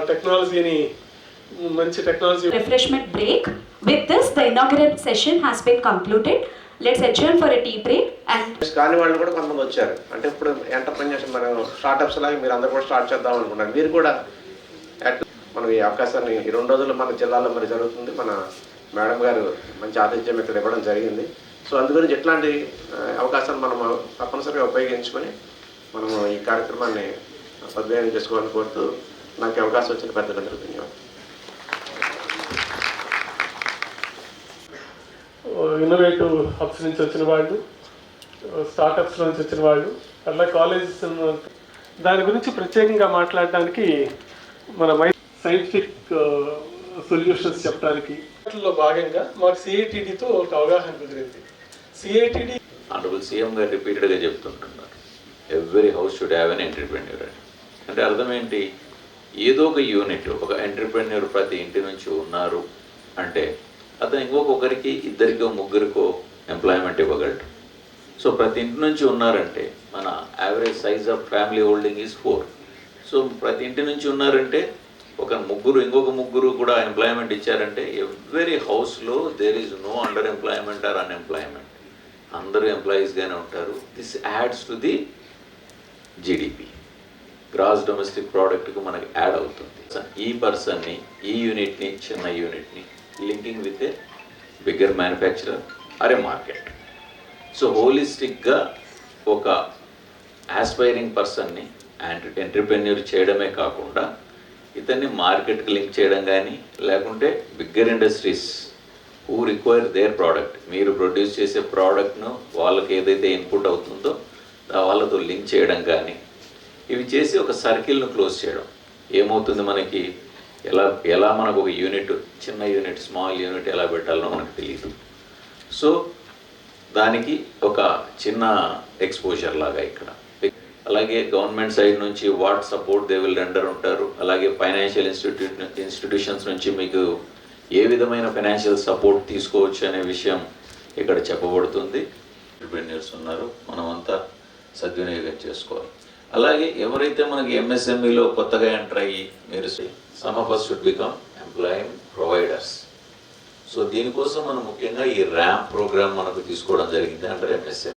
టెక్నాలజీని మంచి technology refreshment break. With this, the inaugural session has been concluded. Let's adjourn for a tea break. And కానీ వాళ్ళు కూడా కొంతమంది వచ్చారు. అంటే ఇప్పుడు ఎంటర్ప్రెన్యూర్షిప్ మనం స్టార్టప్స్ లాగా మీరు అందరూ కూడా స్టార్ట్ చేద్దాం అనుకున్నారు. మీరు కూడా మనం ఈ అవకాశాన్ని ఈ 2 రోజులు మన జిల్లాలో మరి జరుగుతుంది. మన మేడం గారు మంచి ఆతిథ్యం ఇక్కడ ఇవ్వడం జరిగింది. సో అందుగురించి ఎట్లాంటి అవకాశాన్ని మనం తప్పనిసరిగా ఉపయోగించుకొని మనము ఈ కార్యక్రమాన్ని సద్వినియోగం చేసుకోవాలని కోరుతూ నాకు అవకాశం వచ్చిన పెద్దలందరూ ధన్యవాదాలు. ఇన్నోవేటివ్ హబ్స్ నుంచి వచ్చిన వాళ్ళు, స్టార్టప్స్ నుంచి వచ్చిన వాళ్ళు, అట్లా కాలేజెస్ దాని గురించి ప్రత్యేకంగా మాట్లాడడానికి మన సైంటిఫిక్ సొల్యూషన్స్ చెప్పడానికి వాటిలో భాగంగా మాకు సిఐటిడితో ఒక అవగాహన కుదిరింది. సిఐటిడి ఆనరబుల్ సీఎం గారు రిపీటెడ్గా చెప్తుంటున్నారు, every house should have an entrepreneur అని. అంటే అర్థం ఏంటి? ఏదో ఒక యూనిట్, ఒక ఎంటర్ప్రెన్యూర్ ప్రతి ఇంటి నుంచి ఉన్నారు అంటే అతను ఇంకొకరికి, ఇద్దరికో, ముగ్గురికో ఎంప్లాయ్మెంట్ ఇవ్వగలడు. సో ప్రతి ఇంటి నుంచి ఉన్నారంటే మన average size of family holding is 4. So ప్రతి ఇంటి నుంచి ఉన్నారంటే ఒక ముగ్గురు, ఇంకొక ముగ్గురు కూడా ఎంప్లాయ్మెంట్ ఇచ్చారంటే ఎవ్రీ హౌస్లో there is no under employment or unemployment. అందరూ ఎంప్లాయీస్గానే ఉంటారు. This adds to the GDP, gross domestic ప్రోడక్ట్కు మనకి యాడ్ అవుతుంది. ఈ పర్సన్ని, ఈ యూనిట్ని, చిన్న యూనిట్ని linking with a bigger manufacturer or a market. So హోలిస్టిక్గా ఒక ఆస్పైరింగ్ పర్సన్ని ఎంటర్ప్రెన్యూర్ చేయడమే కాకుండా ఇతన్ని మార్కెట్కి లింక్ చేయడం కానీ, లేకుంటే bigger industries who require their product, మీరు ప్రొడ్యూస్ చేసే ప్రోడక్ట్ను వాళ్ళకి ఏదైతే ఇన్పుట్ అవుతుందో వాళ్ళతో లింక్ చేయడం కానీ, ఇవి చేసి ఒక సర్కిల్ను క్లోజ్ చేయడం. ఏమవుతుంది మనకి, ఎలా మనకు ఒక యూనిట్, చిన్న యూనిట్, స్మాల్ యూనిట్ ఎలా పెట్టాలనో మనకు తెలియదు. సో దానికి ఒక చిన్న ఎక్స్పోజర్ లాగా ఇక్కడ. అలాగే గవర్నమెంట్ సైడ్ నుంచి what support they will render ఉంటారు. అలాగే ఫైనాన్షియల్ ఇన్స్టిట్యూషన్స్ నుంచి మీకు ఏ విధమైన ఫైనాన్షియల్ సపోర్ట్ తీసుకోవచ్చు అనే విషయం ఇక్కడ చెప్పబడుతుంది. ఎంటర్ప్రెన్యూర్స్ ఉన్నారు, మనమంతా సద్వినియోగం చేసుకోవాలి. అలాగే ఎవరైతే మనకి ఎంఎస్ఎంఈలో కొత్తగా ఎంటర్ అయ్యి, మీరు some of us should become employment providers. So దీనికోసం మనం ముఖ్యంగా ఈ ర్యాంప్ ప్రోగ్రామ్ మనకు తీసుకోవడం జరిగింది అంటారు ఎంఎస్ఎంఈ.